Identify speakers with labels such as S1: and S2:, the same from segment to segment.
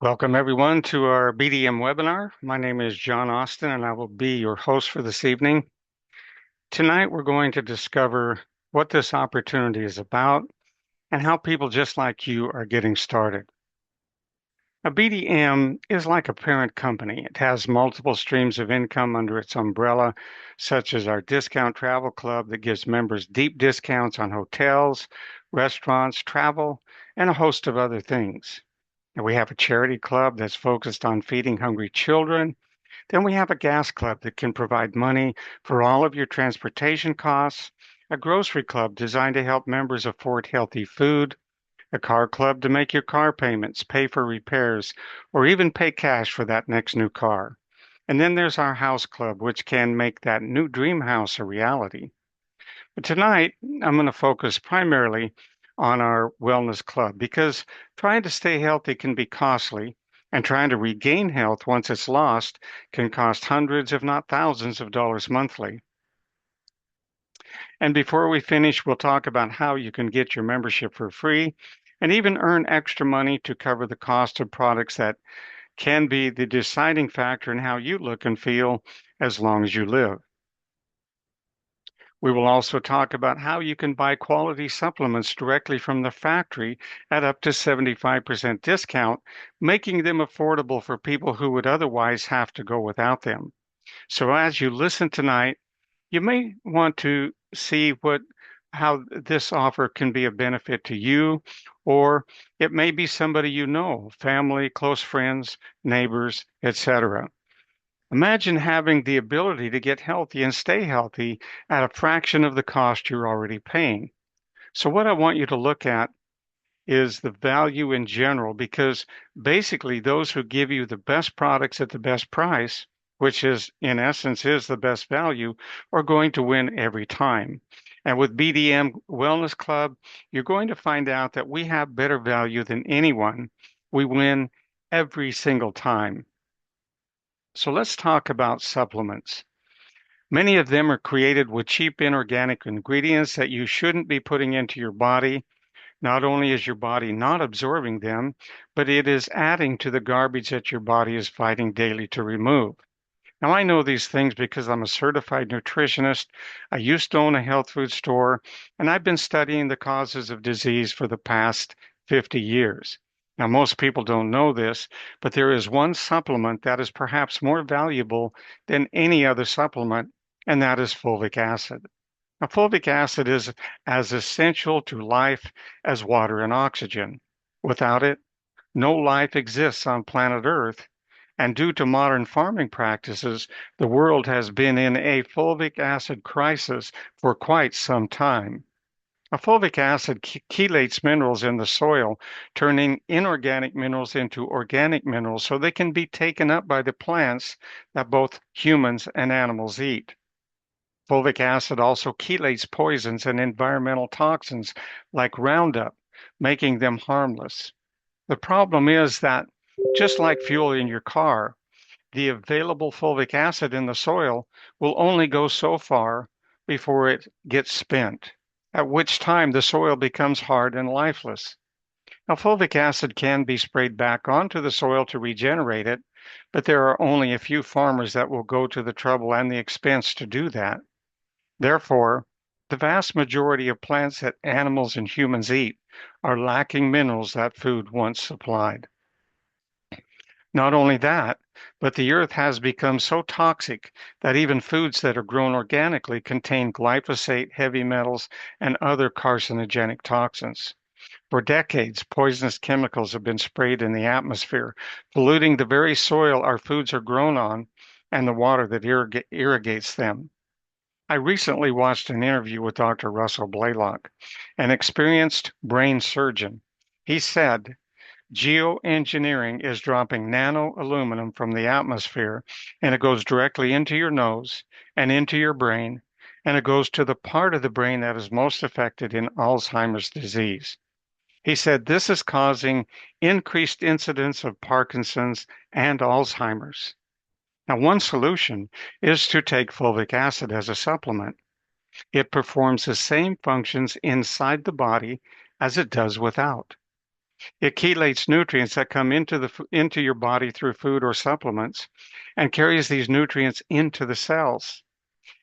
S1: Welcome, everyone, to our BDM webinar. My name is John Austin, and I will be your host for this evening. Tonight, we're going to discover what this opportunity is about and how people just like you are getting started. A BDM is like a parent company. It has multiple streams of income under its umbrella, such as our discount travel club that gives members deep discounts on hotels, restaurants, travel, and a host of other things. And we have a charity club that's focused on feeding hungry children. Then we have a gas club that can provide money for all of your transportation costs, a grocery club designed to help members afford healthy food, a car club to make your car payments, pay for repairs, or even pay cash for that next new car. And then there's our house club, which can make that new dream house a reality. But tonight, I'm going to focus primarily on our wellness club because trying to stay healthy can be costly, and trying to regain health once it's lost can cost hundreds, if not thousands, of dollars monthly. And before we finish, we'll talk about how you can get your membership for free and even earn extra money to cover the cost of products that can be the deciding factor in how you look and feel as long as you live. We will also talk about how you can buy quality supplements directly from the factory at up to 75% discount, making them affordable for people who would otherwise have to go without them. So as you listen tonight, you may want to see how this offer can be a benefit to you, or it may be somebody you know, family, close friends, neighbors, etc. Imagine having the ability to get healthy and stay healthy at a fraction of the cost you're already paying. So, what I want you to look at is the value in general, because basically, those who give you the best products at the best price, which is in essence is the best value, are going to win every time. And with BDM Wellness Club, you're going to find out that we have better value than anyone. We win every single time. So let's talk about supplements. Many of them are created with cheap inorganic ingredients that you shouldn't be putting into your body. Not only is your body not absorbing them, but it is adding to the garbage that your body is fighting daily to remove. Now, I know these things because I'm a certified nutritionist. I used to own a health food store, and I've been studying the causes of disease for the past 50 years. Now, most people don't know this, but there is one supplement that is perhaps more valuable than any other supplement, and that is fulvic acid. Now, fulvic acid is as essential to life as water and oxygen. Without it, no life exists on planet Earth, and due to modern farming practices, the world has been in a fulvic acid crisis for quite some time. A fulvic acid chelates minerals in the soil, turning inorganic minerals into organic minerals so they can be taken up by the plants that both humans and animals eat. Fulvic acid also chelates poisons and environmental toxins like Roundup, making them harmless. The problem is that, just like fuel in your car, the available fulvic acid in the soil will only go so far before it gets spent, at which time the soil becomes hard and lifeless. Now, fulvic acid can be sprayed back onto the soil to regenerate it, but there are only a few farmers that will go to the trouble and the expense to do that. Therefore, the vast majority of plants that animals and humans eat are lacking minerals that food once supplied. Not only that, but the earth has become so toxic that even foods that are grown organically contain glyphosate, heavy metals, and other carcinogenic toxins. For decades, poisonous chemicals have been sprayed in the atmosphere, polluting the very soil our foods are grown on and the water that irrigates them. I recently watched an interview with Dr. Russell Blaylock, an experienced brain surgeon. He said, geoengineering is dropping nano aluminum from the atmosphere, and it goes directly into your nose and into your brain, and it goes to the part of the brain that is most affected in Alzheimer's disease. He said this is causing increased incidence of Parkinson's and Alzheimer's. Now, one solution is to take fulvic acid as a supplement. It performs the same functions inside the body as it does without. It chelates nutrients that come into your body through food or supplements and carries these nutrients into the cells.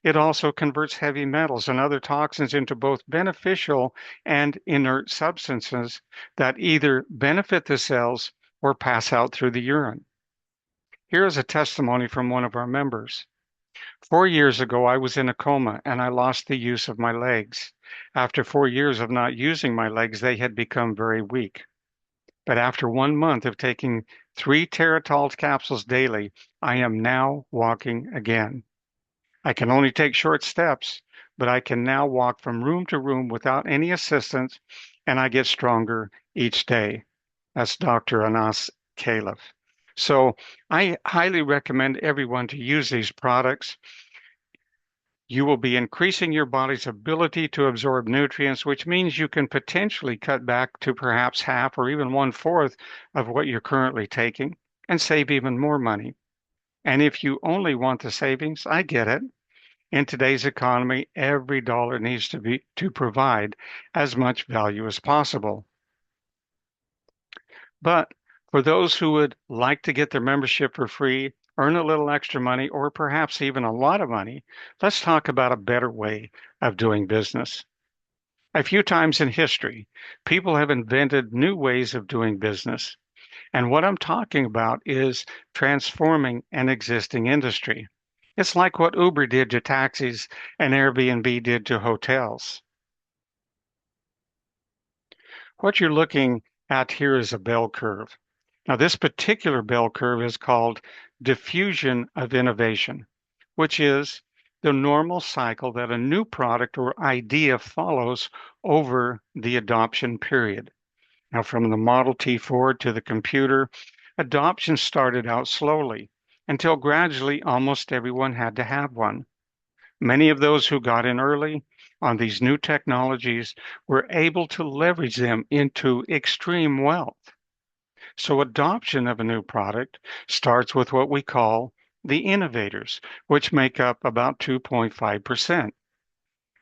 S1: It also converts heavy metals and other toxins into both beneficial and inert substances that either benefit the cells or pass out through the urine. Here is a testimony from one of our members. 4 years ago, I was in a coma and I lost the use of my legs. After 4 years of not using my legs, they had become very weak. But after 1 month of taking 3 Terratol capsules daily, I am now walking again. I can only take short steps, but I can now walk from room to room without any assistance, and I get stronger each day. That's Dr. Anas Khalaf. So I highly recommend everyone to use these products. You will be increasing your body's ability to absorb nutrients, which means you can potentially cut back to perhaps half or even one-fourth of what you're currently taking and save even more money. And if you only want the savings, I get it. In today's economy, every dollar needs to provide as much value as possible. But for those who would like to get their membership for free, earn a little extra money, or perhaps even a lot of money, let's talk about a better way of doing business. A few times in history, people have invented new ways of doing business. And what I'm talking about is transforming an existing industry. It's like what Uber did to taxis and Airbnb did to hotels. What you're looking at here is a bell curve. Now, this particular bell curve is called diffusion of innovation, which is the normal cycle that a new product or idea follows over the adoption period. Now, from the Model T forward to the computer, adoption started out slowly until gradually almost everyone had to have one. Many of those who got in early on these new technologies were able to leverage them into extreme wealth. So adoption of a new product starts with what we call the innovators, which make up about 2.5%.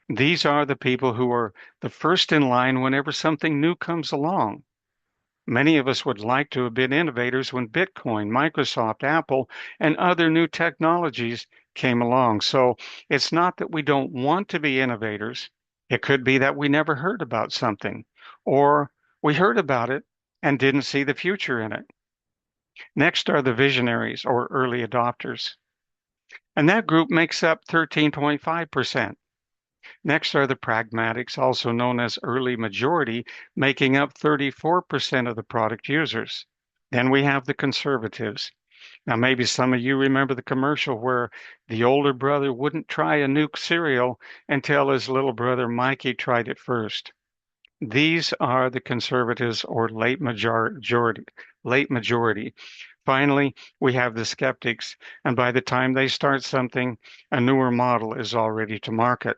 S1: These are the people who are the first in line whenever something new comes along. Many of us would like to have been innovators when Bitcoin, Microsoft, Apple, and other new technologies came along. So it's not that we don't want to be innovators. It could be that we never heard about something, or we heard about it and didn't see the future in it. Next are the visionaries or early adopters, and that group makes up 13.5%. Next are the pragmatics, also known as early majority, making up 34% of the product users. Then we have the conservatives. Now, maybe some of you remember the commercial where the older brother wouldn't try a new cereal until his little brother Mikey tried it first. These are the conservatives or late majority. Finally, we have the skeptics, and by the time they start something, a newer model is already to market.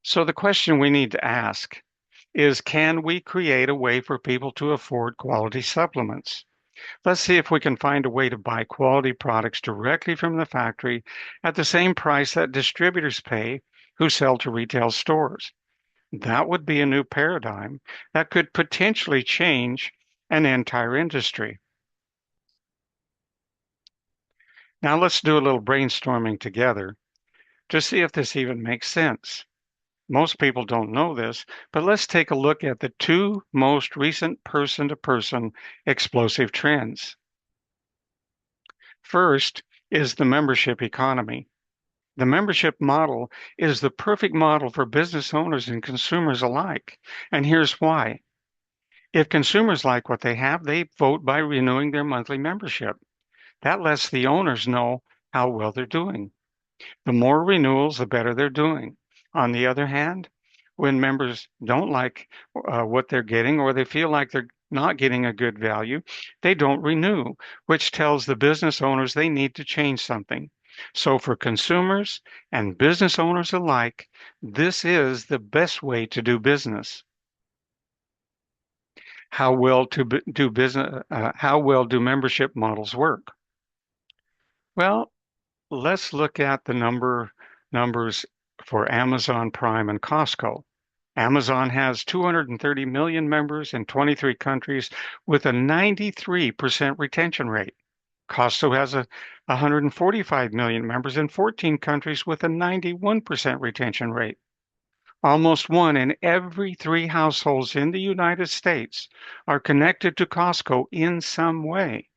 S1: So the question we need to ask is, can we create a way for people to afford quality supplements? Let's see if we can find a way to buy quality products directly from the factory at the same price that distributors pay who sell to retail stores. That would be a new paradigm that could potentially change an entire industry. Now let's do a little brainstorming together to see if this even makes sense. Most people don't know this, but let's take a look at the two most recent person-to-person explosive trends. First is the membership economy. The membership model is the perfect model for business owners and consumers alike. And here's why. If consumers like what they have, they vote by renewing their monthly membership. That lets the owners know how well they're doing. The more renewals, the better they're doing. On the other hand, when members don't like what they're getting or they feel like they're not getting a good value, they don't renew, which tells the business owners they need to change something. So for consumers and business owners alike, this is the best way to do business. How well do business? How well do membership models work? Well, let's look at the numbers for Amazon Prime and Costco. Amazon has 230 million members in 23 countries with a 93% retention rate. Costco has 145 million members in 14 countries with a 91% retention rate. Almost one in every three households in the United States are connected to Costco in some way.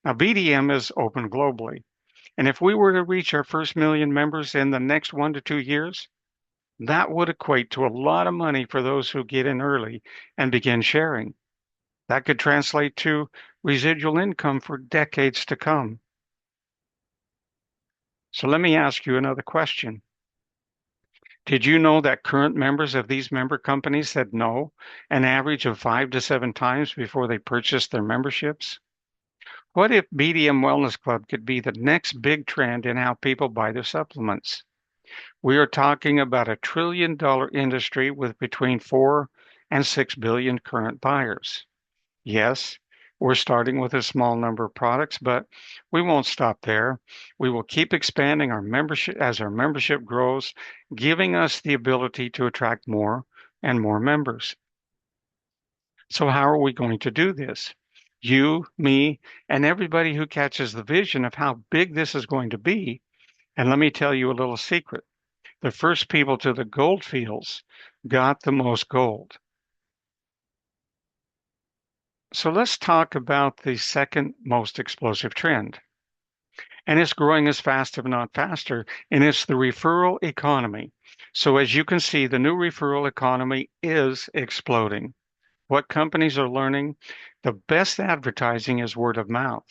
S1: Now, BDM is open globally. And if we were to reach our first million members in the next 1 to 2 years, that would equate to a lot of money for those who get in early and begin sharing. That could translate to residual income for decades to come. So let me ask you another question. Did you know that current members of these member companies said no an average of 5 to 7 times before they purchased their memberships? What if BDM Wellness Club could be the next big trend in how people buy their supplements? We are talking about $1 trillion industry with between 4 and 6 billion current buyers. Yes, we're starting with a small number of products, but we won't stop there. We will keep expanding our membership as our membership grows, giving us the ability to attract more and more members. So, how are we going to do this? You, me, and everybody who catches the vision of how big this is going to be. And let me tell you a little secret. The first people to the gold fields got the most gold. So let's talk about the second most explosive trend. And it's growing as fast, if not faster, and it's the referral economy. So as you can see, the new referral economy is exploding. What companies are learning, the best advertising is word of mouth.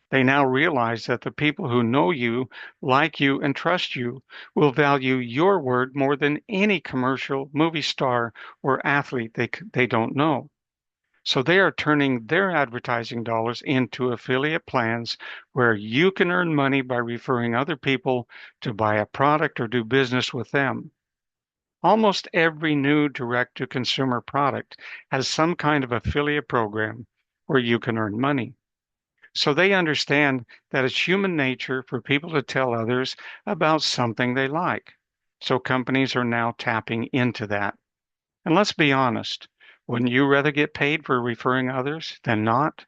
S1: They now realize that the people who know you, like you, and trust you will value your word more than any commercial, movie star, or athlete they don't know. So they are turning their advertising dollars into affiliate plans where you can earn money by referring other people to buy a product or do business with them. Almost every new direct to consumer product has some kind of affiliate program where you can earn money. So they understand that it's human nature for people to tell others about something they like. So companies are now tapping into that. And let's be honest, wouldn't you rather get paid for referring others than not?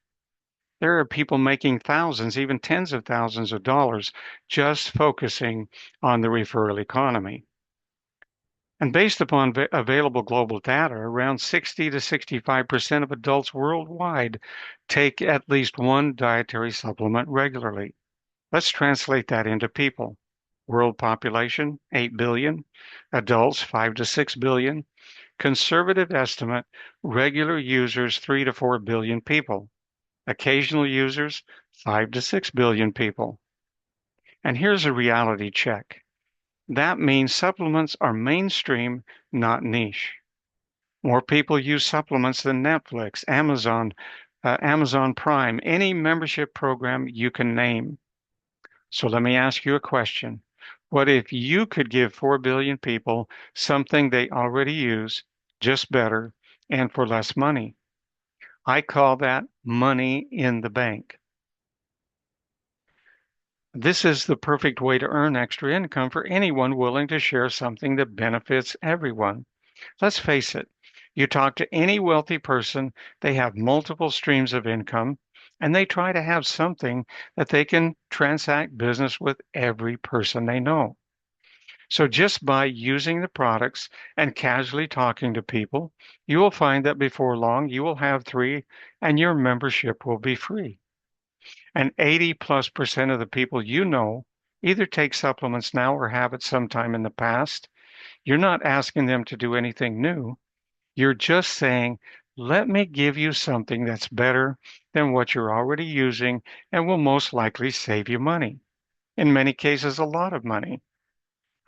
S1: There are people making thousands, even tens of thousands of dollars just focusing on the referral economy. And based upon available global data, around 60 to 65% of adults worldwide take at least one dietary supplement regularly. Let's translate that into people. World population, 8 billion. Adults, 5 to 6 billion. Conservative estimate, regular users, 3 to 4 billion people. Occasional users, 5 to 6 billion people. And here's a reality check. That means supplements are mainstream, not niche. More people use supplements than Netflix, Amazon Prime, any membership program you can name. So let me ask you a question. What if you could give 4 billion people something they already use, just better, and for less money? I call that money in the bank. This is the perfect way to earn extra income for anyone willing to share something that benefits everyone. Let's face it, you talk to any wealthy person, they have multiple streams of income, and they try to have something that they can transact business with every person they know. So just by using the products and casually talking to people, you will find that before long you will have three and your membership will be free. And 80+% of the people you know either take supplements now or have it sometime in the past. You're not asking them to do anything new. You're just saying, let me give you something that's better than what you're already using and will most likely save you money. In many cases, a lot of money.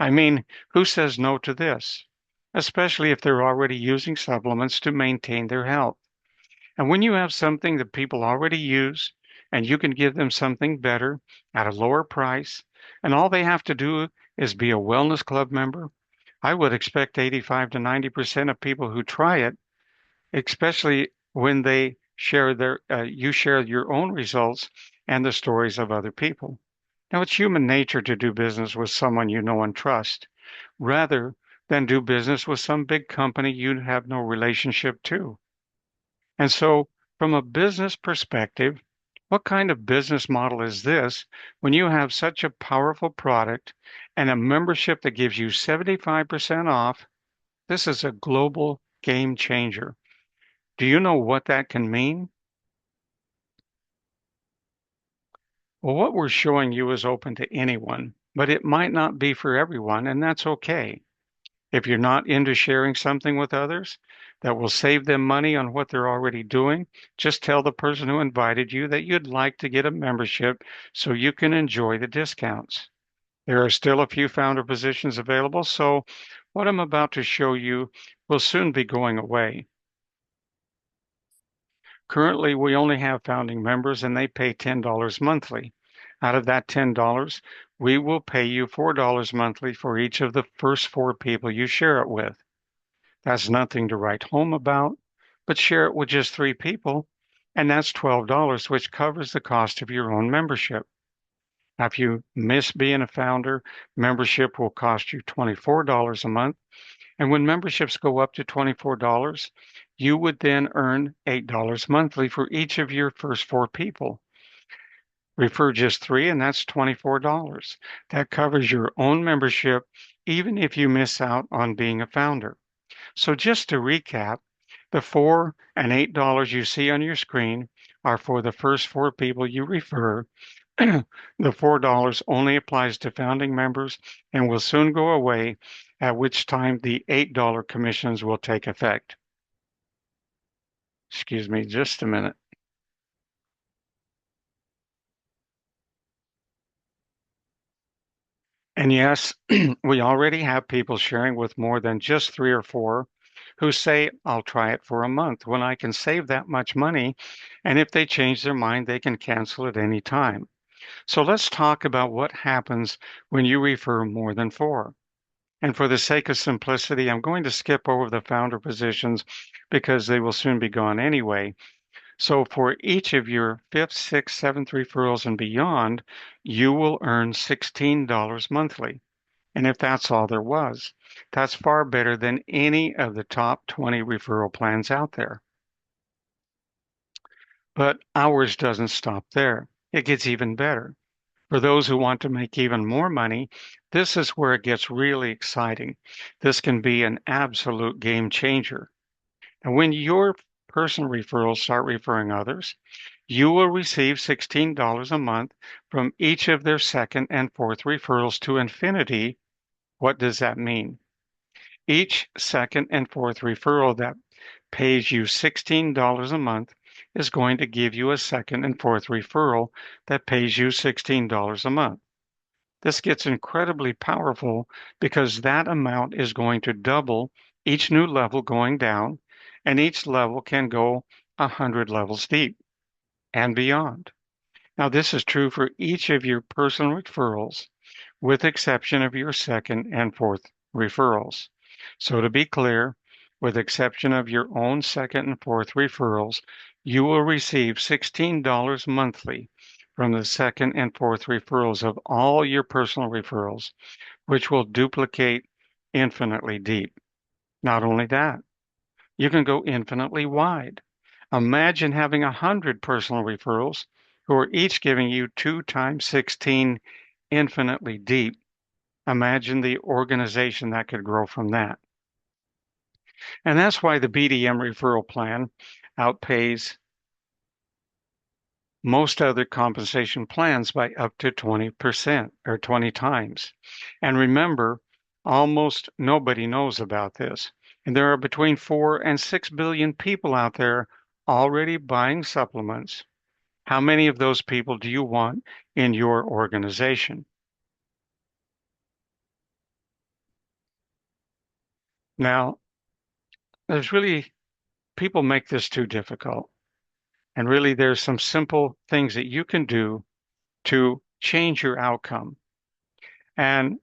S1: I mean, who says no to this? Especially if they're already using supplements to maintain their health. And when you have something that people already use and you can give them something better at a lower price, and all they have to do is be a wellness club member, I would expect 85 to 90% of people who try it, especially when they share you share your own results and the stories of other people. Now, it's human nature to do business with someone you know and trust. Rather than do business with some big company you have no relationship to. And so, from a business perspective, what kind of business model is this when you have such a powerful product and a membership that gives you 75% off? This is a global game changer. Do you know what that can mean? Well, what we're showing you is open to anyone, but it might not be for everyone, and that's okay. If you're not into sharing something with others that will save them money on what they're already doing, just tell the person who invited you that you'd like to get a membership so you can enjoy the discounts. There are still a few founder positions available, so what I'm about to show you will soon be going away. Currently, we only have founding members and they pay $10 monthly. Out of that $10, we will pay you $4 monthly for each of the first four people you share it with. That's nothing to write home about, but share it with just three people, and that's $12, which covers the cost of your own membership. Now, if you miss being a founder, membership will cost you $24 a month. And when memberships go up to $24, you would then earn $8 monthly for each of your first four people. Refer just three, and that's $24. That covers your own membership, even if you miss out on being a founder. So just to recap, the $4 and $8 you see on your screen are for the first four people you refer. The $4 only applies to founding members and will soon go away, at which time the $8 commissions will take effect. Excuse me just a minute. And yes, we already have people sharing with more than just three or four who say, I'll try it for a month when I can save that much money. And if they change their mind, they can cancel at any time. So let's talk about what happens when you refer more than four. And for the sake of simplicity, I'm going to skip over the founder positions because they will soon be gone anyway. So for each of your fifth, sixth, seventh referrals and beyond, you will earn $16 monthly. And if that's all there was, that's far better than any of the top 20 referral plans out there. But ours doesn't stop there. It gets even better. For those who want to make even more money, this is where it gets really exciting. This can be an absolute game changer. And when your personal referrals start referring others, you will receive $16 a month from each of their second and fourth referrals to infinity. What does that mean? Each second and fourth referral that pays you $16 a month is going to give you a second and fourth referral that pays you $16 a month. This gets incredibly powerful because that amount is going to double each new level going down, and each level can go 100 levels deep and beyond. Now, this is true for each of your personal referrals, with exception of your second and fourth referrals. So to be clear, with exception of your own second and fourth referrals, you will receive $16 monthly from the second and fourth referrals of all your personal referrals, which will duplicate infinitely deep. Not only that, you can go infinitely wide. Imagine having 100 personal referrals who are each giving you 2 times 16 infinitely deep. Imagine the organization that could grow from that. And that's why the BDM referral plan outpays most other compensation plans by up to 20% or 20 times. And remember, almost nobody knows about this. And there are between 4 and 6 billion people out there already buying supplements. How many of those people do you want in your organization? Now, there's really, people make this too difficult. And really, there's some simple things that you can do to change your outcome. And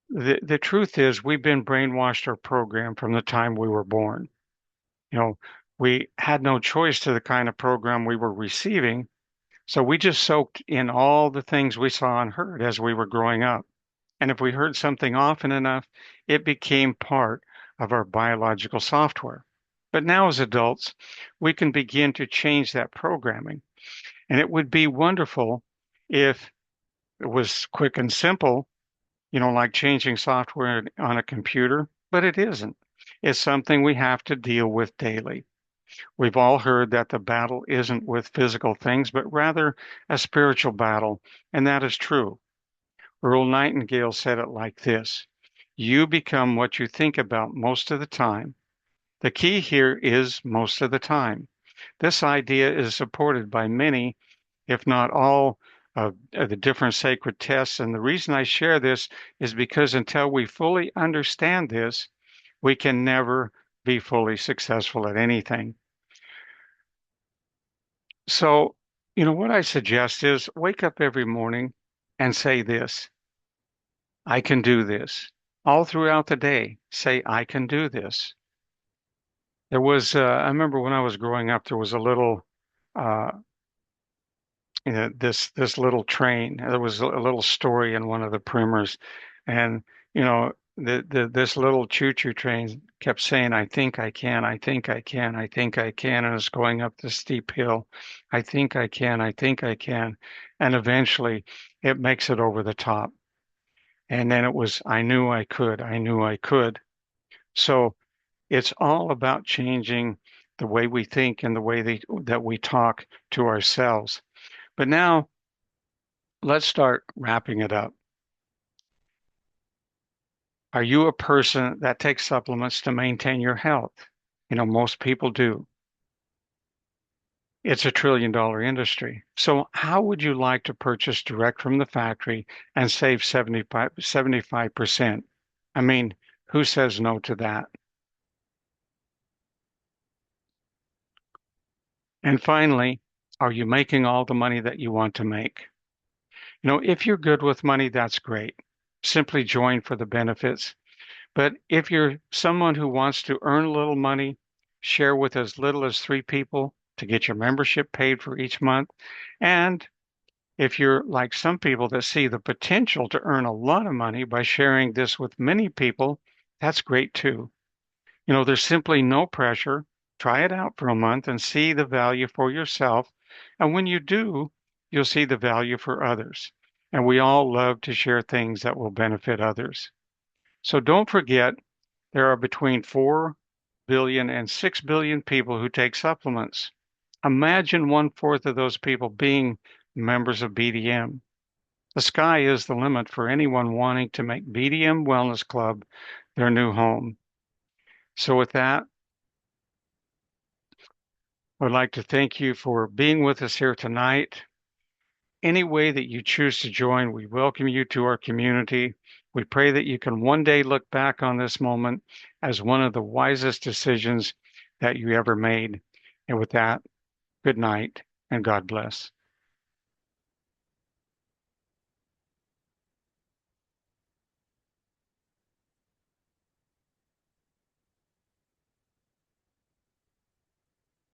S1: the truth is, we've been brainwashed or programmed from the time we were born. You know, we had no choice to the kind of program we were receiving. So we just soaked in all the things we saw and heard as we were growing up. And if we heard something often enough, it became part of our biological software. But now, as adults, we can begin to change that programming. And it would be wonderful if it was quick and simple, like changing software on a computer, but it isn't. It's something we have to deal with daily. We've all heard that the battle isn't with physical things, but rather a spiritual battle, and that is true. Earl Nightingale said it like this: You become what you think about most of the time. The key here is most of the time. This idea is supported by many, if not all, of the different sacred texts. And the reason I share this is because until we fully understand this, we can never be fully successful at anything. So, what I suggest is wake up every morning and say this: I can do this. All throughout the day, say, I can do this. I remember when I was growing up, there was a little, uh, this little train. There was a little story in one of the primers, and this little choo-choo train kept saying, "I think I can, I think I can, I think I can," and it's going up the steep hill. I think I can, I think I can, and eventually it makes it over the top. And then it was, I knew I could, I knew I could. So it's all about changing the way we think and the way that we talk to ourselves. But now let's start wrapping it up. Are you a person that takes supplements to maintain your health? Most people do. It's $1 trillion industry. So how would you like to purchase direct from the factory and save 75%? I mean, who says no to that? And finally, are you making all the money that you want to make? If you're good with money, that's great. Simply join for the benefits. But if you're someone who wants to earn a little money, share with as little as 3 people to get your membership paid for each month. And if you're like some people that see the potential to earn a lot of money by sharing this with many people, that's great too. There's simply no pressure. Try it out for a month and see the value for yourself. And when you do, you'll see the value for others. And we all love to share things that will benefit others. So don't forget, there are between 4 billion and 6 billion people who take supplements. Imagine 1/4 of those people being members of BDM. The sky is the limit for anyone wanting to make BDM Wellness Club their new home. So with that, I'd like to thank you for being with us here tonight. Any way that you choose to join, we welcome you to our community. We pray that you can one day look back on this moment as one of the wisest decisions that you ever made. And with that, good night and God bless.